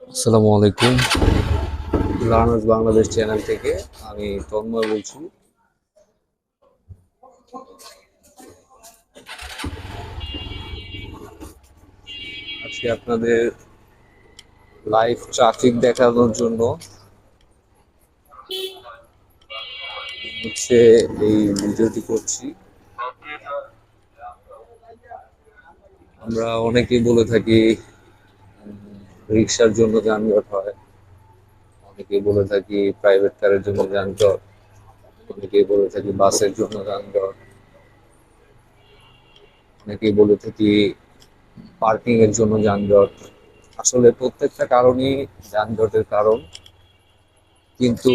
আসসালামু আলাইকুম। Learners Bangladesh channel থেকে আমি তন্ময় বলছি। আজকে আপনাদের লাইভ ট্রাফিক দেখানোর জন্য হচ্ছে এই ভিডিওটি করছি। আমরা অনেকেই বলে থাকি রিক্সার জন্য যানজট হয়, অনেকেই বলে থাকি প্রাইভেট কারের জন্য যানজট, অনেকেই বলে থাকি বাসের জন্য যানজট, অনেকেই বলে থাকি পার্কিং এর জন্য যানজট। আসলে প্রত্যেকটা কারণই যানজটের কারণ, কিন্তু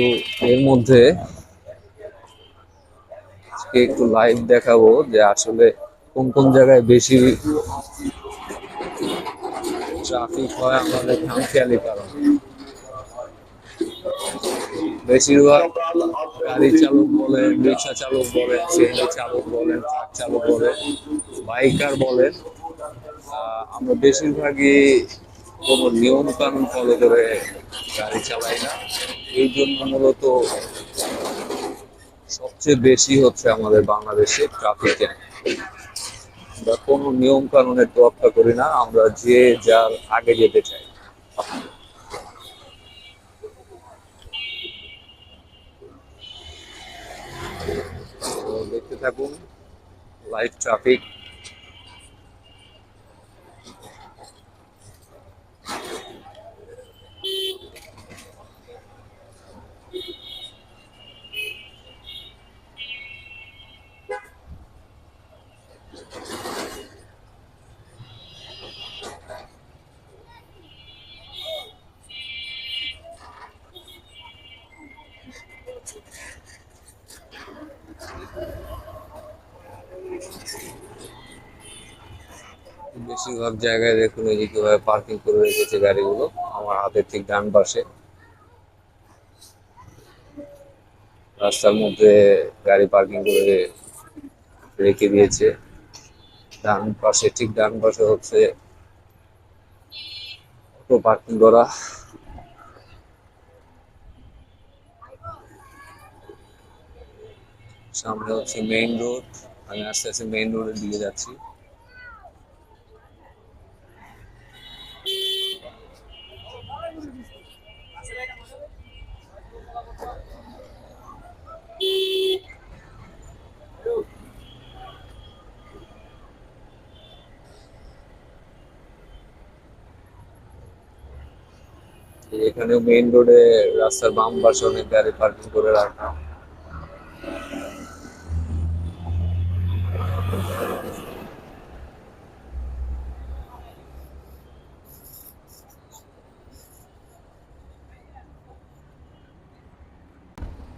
এর মধ্যে আজকে একটু লাইভ দেখাবো যে আসলে কোন কোন জায়গায় বেশি ট্রাফিক হয় আমাদের খামখেয়ালি কারণ। বেশিরভাগ গাড়ি চালক বলেন, রিক্সা চালক বলেন, সিএনজি চালক বলেন, ট্রাক চালক বলেন, বাইকার বলেন, আমরা বেশিরভাগই কোনো নিয়ম কানুন ফলো করে গাড়ি চালাই না। এই জন্য মূলত সবচেয়ে বেশি হচ্ছে আমাদের বাংলাদেশে ট্রাফিক জ্যাম। আমরা কোনো নিয়ম কানুনের তোয়াক্কা করি না, আমরা যে যার আগে যেতে চাই। তো দেখতে থাকুন লাইভ ট্রাফিক। বেশিরভাগ জায়গায় দেখুন এই যে কিভাবে পার্কিং করে রেখেছে গাড়িগুলো। আমার হাতের ঠিক ডান পাশে রাস্তার মধ্যে গাড়ি পার্কিং করে রেখে দিয়েছে। ডান পাশে, ঠিক ডান পাশে হচ্ছে অটো পার্কিং করা। সামনে হচ্ছে মেইন রোড, আমি আস্তে আস্তে মেইন রোডের দিকে যাচ্ছি। এখানেও মেইন রোডে রাস্তার বাম পাশে অনেক গাড়ি পার্কিং করে রাখা।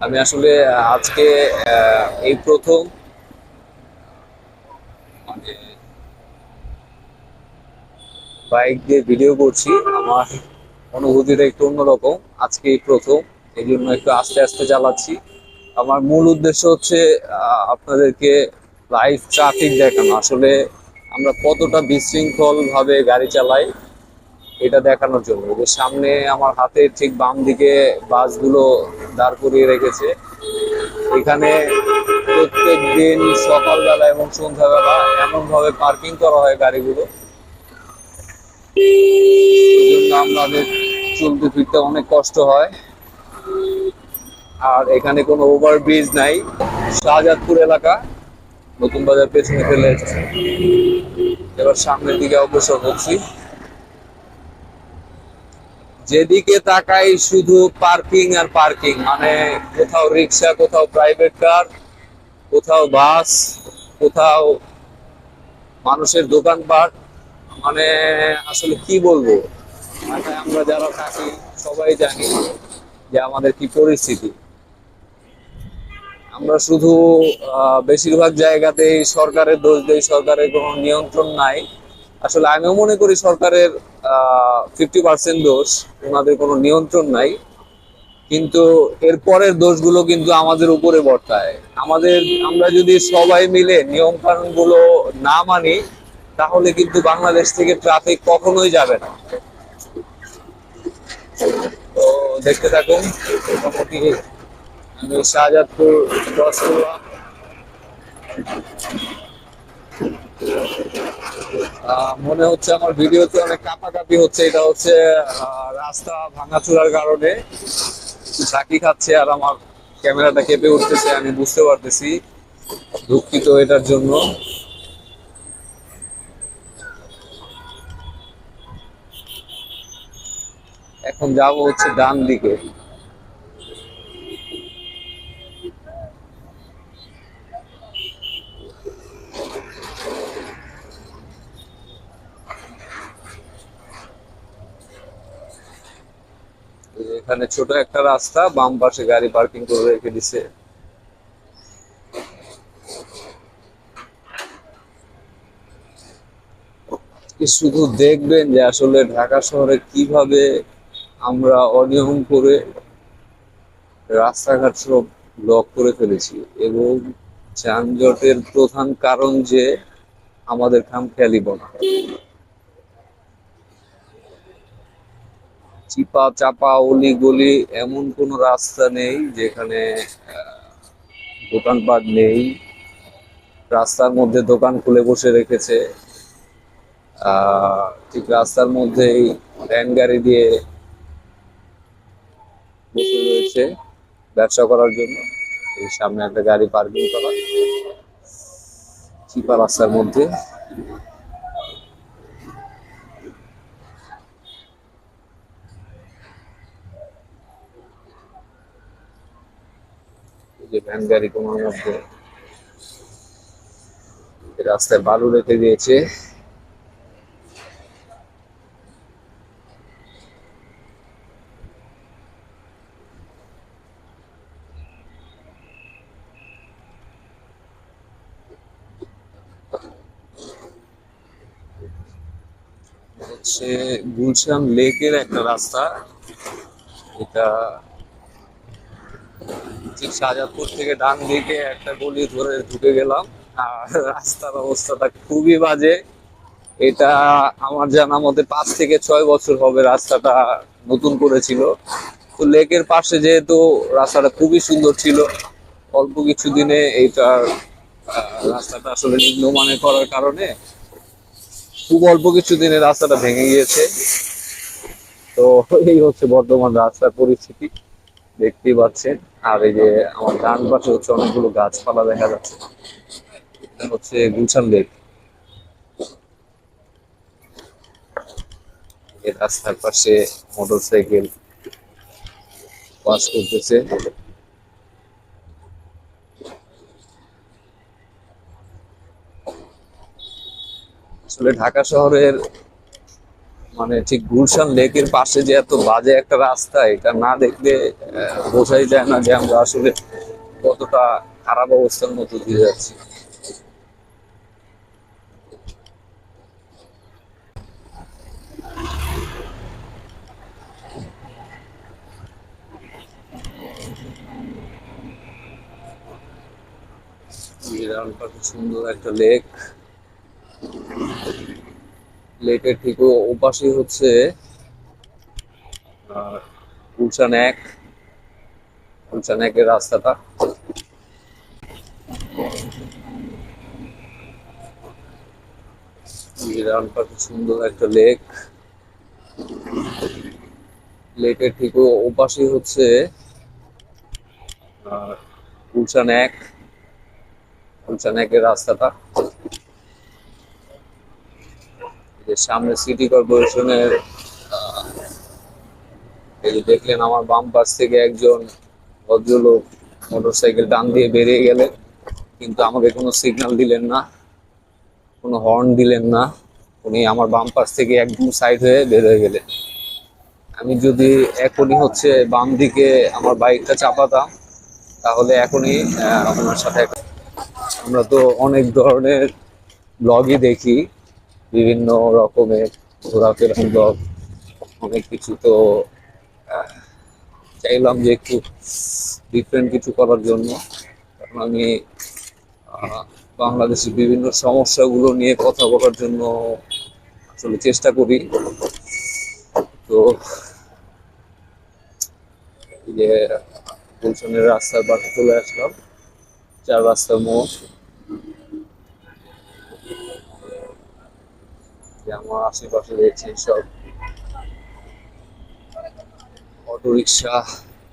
আমি আসলে আজকে এই প্রথম মানে বাইক দিয়ে ভিডিও করছি। আমার অনুভূতিটা একটু অন্যরকম, আজকে এই প্রথম, এই জন্য একটু আস্তে আস্তে চালাচ্ছি। আমার মূল উদ্দেশ্য হচ্ছে আপনাদেরকে লাইভ ট্রাফিক দেখানো। আসলে আমরা কতটা বিশৃঙ্খল ভাবে গাড়ি চালাই এটা দেখানোর জন্য। যে সামনে আমার হাতে ঠিক বাম দিকে বাসগুলো দাঁড় করিয়ে রেখেছে, এখানে প্রত্যেক দিন সকালবেলা এবং সন্ধ্যাবেলা এমন ভাবে পার্কিং করা হয় গাড়িগুলো, এই জন্য আমাদের চলতে ফিরতে অনেক কষ্ট হয়। আর এখানে কোনো ওভারব্রিজ নাই। শাহজাদপুর এলাকা, নতুন বাজার পেছনে ফেলে এসেছে। এবার সামনের দিকে অগ্রসর হচ্ছি। যেদিকে তাকাই শুধু পার্কিং আর পার্কিং, মানে কোথাও রিক্সা, কোথাও প্রাইভেট কার, কোথাও বাস, কোথাও মানুষের দোকানপাট। মানে আসলে কি বলবো, মানে আমরা যারা থাকি সবাই জানি যে আমাদের কি পরিস্থিতি। আমরা শুধু বেশিরভাগ জায়গাতেই সরকারের দোষ দেই, সরকারের কোনো নিয়ন্ত্রণ নাই। আসলে আমিও মনে করি সরকারের 50% দোষ, ওনাদের কোনো নিয়ন্ত্রণ নাই। কিন্তু এর পরের দোষগুলো কিন্তু আমাদের উপরে বর্তায়। আমরা যদি সবাই মিলে নিয়ম কানুন গুলো না মানি, তাহলে কিন্তু বাংলাদেশ থেকে ট্রাফিক কখনোই যাবে না। তো দেখতে থাকুন। মোটামুটি আমি শাহজাদপুর ক্রস করলাম। মনে হচ্ছে আমার ভিডিওতে অনেক কাঁপাকাঁপি হচ্ছে, এটা হচ্ছে রাস্তা ভাঙাচোরার কারণে ঝাঁকি খাচ্ছে আর আমার ক্যামেরাটা কেঁপে উঠতেছে, আমি বুঝতে পারতেছি। দুঃখিত এটার জন্য। এখন যাব হচ্ছে ডান দিকে। এখানে ছোট একটা রাস্তা, বাম পাশে গাড়ি পার্কিং করে রেখে দিছে। শুধু দেখবেন যে আসলে ঢাকা শহরে কিভাবে আমরা অনিয়ম করে রাস্তাঘাট সব ব্লক করে ফেলেছি, এবং যানজটের প্রধান কারণ যে আমাদের খামখেয়ালিপনা। চিপা চাপা অলি গলি, এমন কোনো রাস্তা নেই যেখানে দোকানপাট নেই। রাস্তার মধ্যে দোকান খুলে বসে রেখেছে, ঠিক রাস্তার মধ্যেই ভ্যান গাড়ি দিয়ে বসে রয়েছে ব্যবসা করার জন্য। এই সামনে একটা গাড়ি পার্কিং করা চিপা রাস্তার মধ্যে। এই যে ভ্যান গাড়ি তোমার মধ্যে রাস্তায় বালু রেখে দিয়েছে। হচ্ছে গুলশান লেকের একটা রাস্তা। এটা ঠিক শাহজাদপুর থেকে ডান দিকে একটা গলি ধরে ঢুকে গেলাম, আর রাস্তার অবস্থাটা খুবই বাজে। এটা আমার জানা মতে 5 থেকে 6 বছর হবে রাস্তাটা নতুন করেছিল। তো লেকের পাশে যেহেতু রাস্তাটা খুবই সুন্দর ছিল, অল্প কিছু দিনে এইটার রাস্তাটা আসলে নিম্নমানের করার কারণে খুব অল্প কিছু দিনে রাস্তাটা ভেঙে গিয়েছে। তো এই হচ্ছে বর্তমান রাস্তার পরিস্থিতি, দেখতেই পাচ্ছেন। আর এই যে আমার ডান পাশে হচ্ছে অনেকগুলো গাছপালা দেখা যাচ্ছে। এটা হচ্ছে গুলশান লেক। এই রাস্তার পাশে মোটরসাইকেল পাস করতেছে। আসলে ঢাকা শহরের মানে ঠিক গুলশান লেকের পাশে যে এত বাজে একটা রাস্তা, এটা না দেখলে বোঝাই যায় না যে আমরা আসলে কতটা খারাপ অবস্থার মধ্যে দিয়ে যাচ্ছি। বিরাট পাশে সুন্দর একটা লেক। লেকের ঠিক ওপাশে হচ্ছে আহ, গুলশান 1, গুলশান 1 এর রাস্তাটা। বিরাট পাশে সুন্দর একটা লেক। লেকের ঠিক ওপাশে হচ্ছে আহ, গুলশান 1, গুলশান 1 এর রাস্তাটা। যে সামনে সিটি কর্পোরেশনের এই যে দেখলেন, আমার বাম পাশ থেকে একজন ভদ্রলোক মোটরসাইকেল টান দিয়ে বেরিয়ে গেলেন, কিন্তু আমাকে কোনো সিগন্যাল দিলেন না, কোনো হর্ন দিলেন না। উনি আমার বাম পাশ থেকে একদম সাইড হয়ে বের হয়ে গেলেন। আমি যদি এখনই হচ্ছে বাম দিকে আমার বাইকটা চাপাতাম, তাহলে এখনই ওনার সাথে আমরা তো অনেক ধরনের ব্লগই দেখি, বিভিন্ন রকমের ঘোরাফেরা ব্লগ, অনেক কিছু। তো চাইলাম যে একটু ডিফারেন্ট কিছু করার জন্য। কারণ আমি বাংলাদেশের বিভিন্ন সমস্যাগুলো নিয়ে কথা বলার জন্য আসলে চেষ্টা করি। তো এই যে গুলশানের রাস্তার পাশে চলে আসলাম, চার রাস্তার মোড়। যে আমার আশেপাশে রয়েছে সব অটো রিক্সা।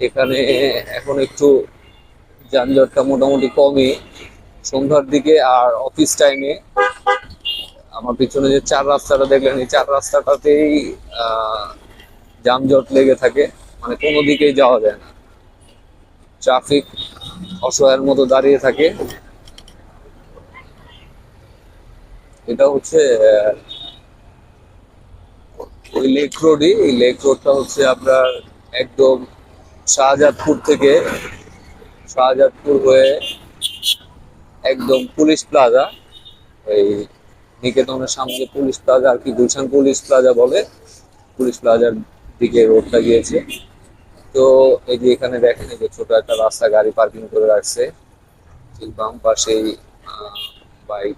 এখানে এখন একটু যানজটটা মোটামুটি কমই সন্ধ্যার দিকে আর অফিস টাইমে। আমার পিছনে যে চার রাস্তাটা দেখলেন, এই চার রাস্তাটাতেই আহ যানজট লেগে থাকে, মানে কোনো দিকেই যাওয়া যায় না। ট্রাফিক অসহায়ের মতো দাঁড়িয়ে থাকে। এটা হচ্ছে ওই লেক রোডই। এই লেক রোডটা হচ্ছে আপনার একদম শাহজাদপুর থেকে, শাহজাদপুর হয়ে একদম পুলিশ প্লাজা, এই নিকেতনের সামনে যে পুলিশ প্লাজা আর কি, গুলশান পুলিশ প্লাজা বলে, পুলিশ প্লাজার দিকে রোডটা গিয়েছে। তো এই যে এখানে দেখেন, এই যে ছোট একটা রাস্তা গাড়ি পার্কিং করে রাখছে, ঠিক বাম পাশেই বাইক।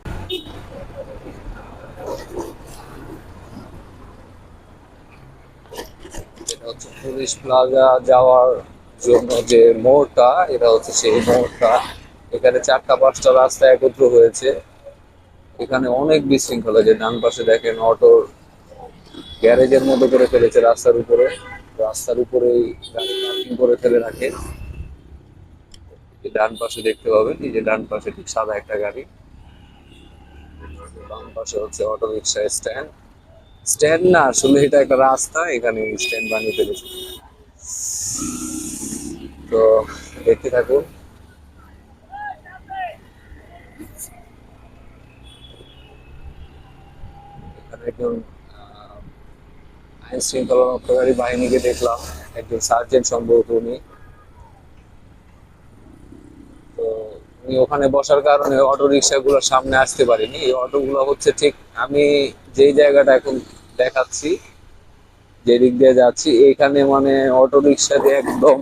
এটা হচ্ছে পুলিশ প্লাজা যাওয়ার জন্য যে মোড়টা, এটা হচ্ছে সেই মোড়টা। এখানে চারটা পাঁচটা রাস্তা একত্র হয়েছে। এখানে অনেক বিশৃঙ্খলা, যে ডান পাশে দেখেন অটোর গ্যারেজের মতো করে ফেলেছে রাস্তার উপরে, রাস্তার উপরেই গাড়ি পার্কিং করে ফেলে রাখে। এই ডান পাশে দেখতে পাবেন, এই যে ডান পাশে ঠিক সাদা একটা গাড়ি, বাম পাশে হচ্ছে অটো রিক্সা স্ট্যান্ড। স্ট্যান্ড না, আসলে এটা একটা রাস্তা, এখানে স্ট্যান্ড বানিয়ে ফেলেছে। তো দেখতে থাকুন। এখানে একজন আইন শৃঙ্খলা রক্ষাকারী বাহিনীকে দেখলাম, একজন সার্জেন্ট সম্ভবত উনি। তো উনি ওখানে বসার কারণে অটো রিক্সা গুলোর সামনে আসতে পারিনি। এই অটো গুলো হচ্ছে ঠিক আমি যেই জায়গাটা এখন দেখাচ্ছি, যে দিক দিয়ে যাচ্ছি, এখানে মানে অটো রিক্সা দিয়ে একদম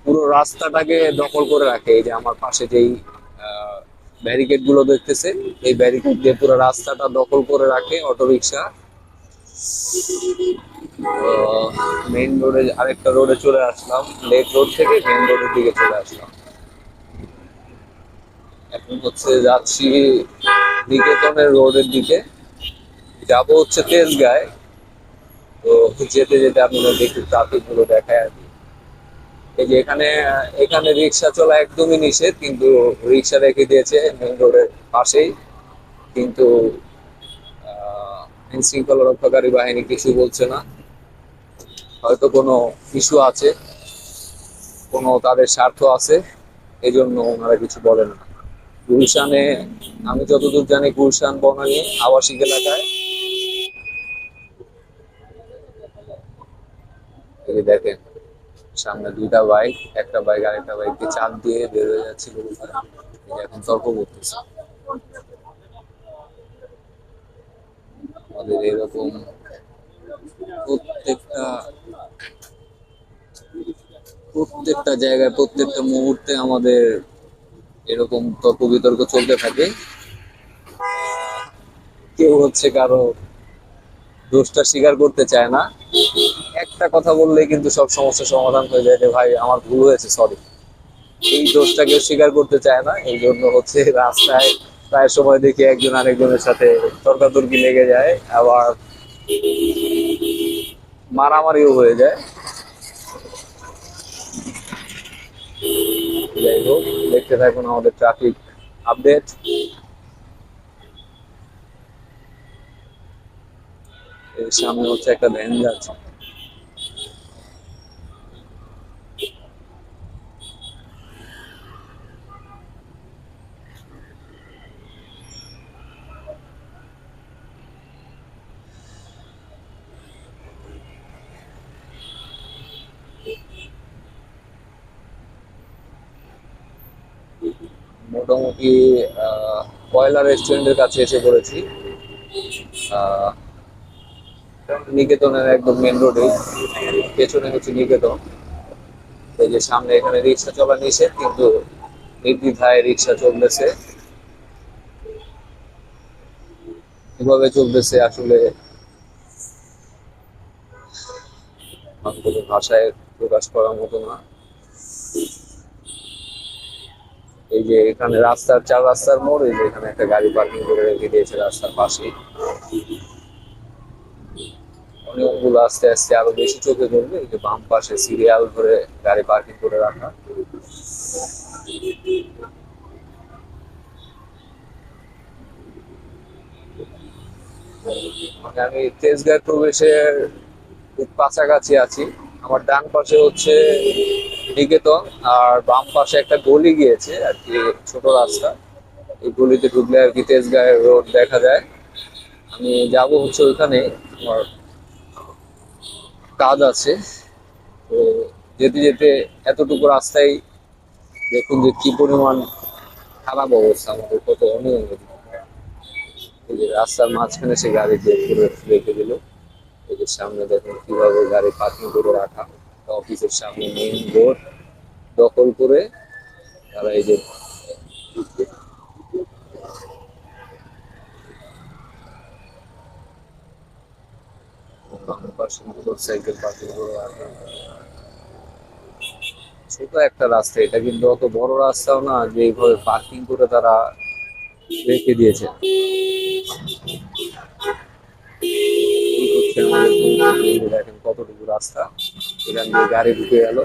পুরো রাস্তাটাকে দখল করে রাখে। এই যে আমার পাশে যেই ব্যারিকেড গুলো দেখতেছে, এই ব্যারিকেড দিয়ে পুরো রাস্তাটা দখল করে রাখে অটো রিক্সা। মেইন রোডে, আরেকটা রোডে চলে আসলাম, লেক রোড থেকে মেইন রোডের দিকে চলে আসলাম। এখন হচ্ছে যাচ্ছি নিকেতনের রোডের দিকে, যাবো হচ্ছে তেজগাঁয়। তো যেতে যেতে আপনাদের একটু ট্রাফিক গুলো দেখায় আর কি। এই যে এখানে এখানে রিক্সা চলা একদমই নিষেধ, কিন্তু রিক্সা রেখে দিয়েছে মেইন রোডের পাশেই। কিন্তু আইন শৃঙ্খলা রক্ষাকারী বাহিনী কিছু বলছে না, হয়তো কোনো ইস্যু আছে, কোনো তাদের স্বার্থ আছে, এই জন্য ওনারা কিছু বলেন না। গুলশানে, আমি যতদূর জানি গুলশান বনানী আবাসিক এলাকায়, এই যে দেখেন সামনে দুইটা বাইক, একটা বাইক আরেকটা বাইককে চাপ দিয়ে বের হয়ে যাচ্ছিল কোথায়, এই যে এখন তর্ক করতেছে। আমাদের এরকম প্রত্যেকটা প্রত্যেকটা জায়গায় প্রত্যেকটা মুহূর্তে আমাদের এরকম তর্ক বিতর্ক চলতে থাকে। কেউ হচ্ছে কারো দোষটা স্বীকার করতে চায় না। একটা কথা বললেই কিন্তু সব সমস্যার সমাধান হয়ে যায়, যে ভাই আমার ভুল হয়েছে, সরি। এই দোষটা কেউ স্বীকার করতে চায় না, এই জন্য হচ্ছে রাস্তায় প্রায় সময় দেখি একজন আরেকজনের সাথে তর্কাতর্কি লেগে যায়, আবার মারামারিও হয়ে যায়। যাই হোক, দেখতে থাকুন আমাদের ট্রাফিক আপডেট। এর সামনে হচ্ছে একটা ভ্যান যাচ্ছে। মোটামুটি কয়লা রেস্টুরেন্টের কাছে এসে পড়েছি। আহ, নিকেতনের একদম মেন রোডে, পেছনে হচ্ছে নিকেতন। এই যে সামনে, এখানে রিক্সা চলা নিষেধ, কিন্তু নির্দ্বিধায় রিক্সা চলতেছে। কিভাবে চলতেছে আসলে কোনো ভাষায় প্রকাশ করার মতো না। এই যে এখানে চার রাস্তার মোড়, এই যে এখানে একটা গাড়ি পার্কিং করে রেখে দিয়েছে রাস্তার পাশেই। অনিয়মগুলো আস্তে আস্তে আরো বেশি চোখে পড়বে। এই যে বাম পাশে সিরিয়াল ধরে গাড়ি পার্কিং করে রাখা। মানে আমি তেজগাঁ প্রবেশের খুব কাছাকাছি আছি। আমার ডান পাশে হচ্ছে নিকেতন, আর বাম পাশে একটা গলি গিয়েছে আর কি, ছোট রাস্তা। এই গলিতে ঢুকলে আর কি তেজগাঁ রোড দেখা যায়। আমি যাব হচ্ছে ওইখানে, আমার কাজ আছে। তো যেতে যেতে এতটুকু রাস্তায় দেখুন যে কি পরিমাণ খারাপ অবস্থা, আমাদের কত অনিয়ম। এই যে রাস্তার মাঝখানে সে গাড়ি বের করে রেখে দিল। এই যে সামনে দেখুন কিভাবে গাড়ি পার্কিং করে রাখা। অফিসের সামনে মেইন রোড দখল করে তারা এই যে পাশে মোটরসাইকেল পার্কিং করে রাখা। ছোট একটা রাস্তা, এটা কিন্তু অত বড় রাস্তাও না যে এইভাবে পার্কিং করে তারা রেখে দিয়েছে। এই হচ্ছে আমাদের এই যে দেখেন কতটুকু রাস্তা, এখান দিয়ে গাড়ি ঢুকে গেল।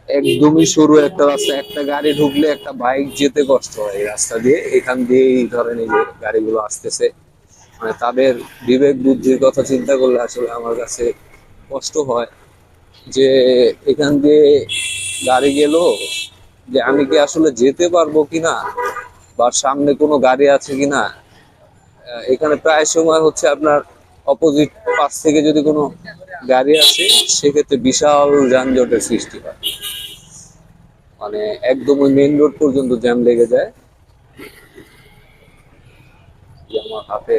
একদমই সরু একটা রাস্তা, একটা গাড়ি ঢুকলে একটা বাইক যেতে কষ্ট হয় এই রাস্তা দিয়ে। এখান দিয়েই ধরেন এই যে গাড়িগুলো আসতেছে। মানে তাদের বিবেক বুদ্ধির কথা চিন্তা করলে আসলে আমার কাছে কষ্ট হয় যে এখান দিয়ে গাড়ি গেল, যে আমি কি আসলে যেতে পারবো কিনা, বা সামনে কোনো গাড়ি আছে কিনা। এখানে প্রায় সময় হচ্ছে আপনার অপোজিট পাশ থেকে যদি কোনো গাড়ি আসে, সেক্ষেত্রে বিশাল যানজটের সৃষ্টি হয়। মানে একদম ওই মেইন রোড পর্যন্ত জ্যাম লেগে যায়। যে আমার হাতে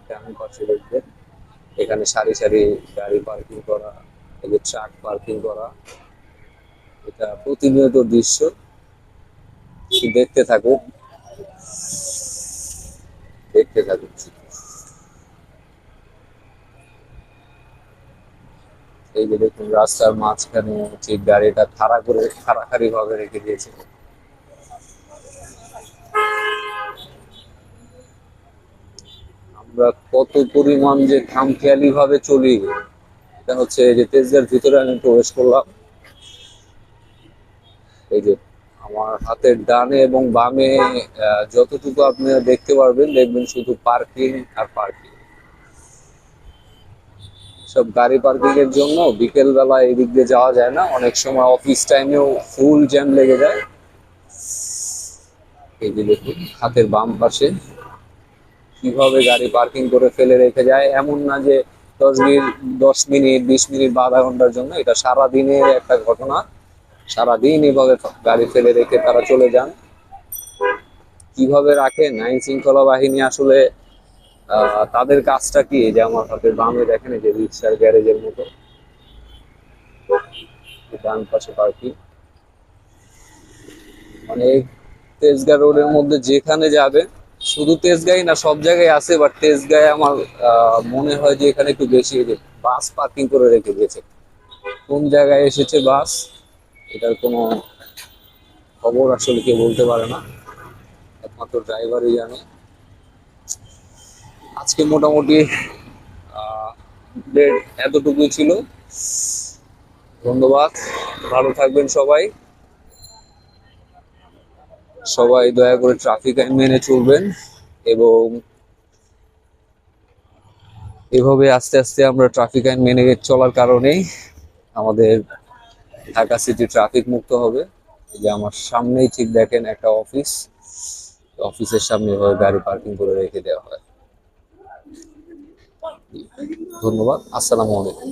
ডান পাশে দেখবেন এখানে সারি সারি গাড়ি পার্কিং করা, এই যে ট্রাক পার্কিং করা। এটা প্রতিনিয়ত দৃশ্য, দেখতে থাকুক, দেখতে থাকুক। এই যে দেখুন রাস্তার মাঝখানে ঠিক গাড়িটা খাড়াখাড়ি ভাবে রেখে দিয়েছে। আমরা কত পরিমাণ যে খামখেয়ালি ভাবে চলি, এটা হচ্ছে যে তেজগাঁর ভিতরে আমি প্রবেশ করলাম। এই যে আমার হাতের ডানে এবং বামে যতটুকু আপনি দেখতে পারবেন, দেখবেন শুধু পার্কিং আর পার্কিং। সব গাড়ি পার্কিং এর জন্য বিকেল বেলা এদিক দিয়ে যাওয়া যায় না, অনেক সময় অফিস টাইমেও ফুল জ্যাম লেগে যায়। এই যে দেখুন হাতের বাম পাশে কিভাবে গাড়ি পার্কিং করে ফেলে রেখে যায়। এমন না যে 10 মিনিট 10 মিনিট 20 মিনিট বা আধা ঘন্টার জন্য, এটা সারা দিনের একটা ঘটনা। সারাদিন এভাবে গাড়ি ফেলে রেখে তারা চলে যান। কিভাবে রাখেন আইন শৃঙ্খলা বাহিনী আসলে, তাদের কাজটা কি? যে আমার হাতের বামে দেখেন এই যে রিক্সার গ্যারেজের মতো, ডান পাশে পার্কিং। মানে তেজগাঁ রোডের মধ্যে যেখানে যাবে, শুধু তেজগাঁই না সব জায়গায় আছে, বাট তেজগাঁয় আমার মনে হয় যে এখানে একটু বেশি বাস পার্কিং করে রেখে দিয়েছে। কোন জায়গায় এসেছে বাস, এটার কোনো খবর আসলে কেউ বলতে পারে না, একমাত্র ড্রাইভারই জানে। আজকে মোটামুটি ডেট এতটুকুই ছিল। ধন্যবাদ, ভালো থাকবেন সবাই। সবাই দয়া করে ট্রাফিক আইন মেনে চলবেন, এবং এভাবে আস্তে আস্তে আমরা ট্রাফিক আইন মেনে চলার কারণেই আমাদের ঢাকা সিটি ট্রাফিক মুক্ত হবে। এই যে আমার সামনেই ঠিক দেখেন একটা অফিস, অফিসের সামনে এভাবে গাড়ি পার্কিং করে রেখে দেওয়া হয়। ধন্যবাদ, আসসালামু আলাইকুম।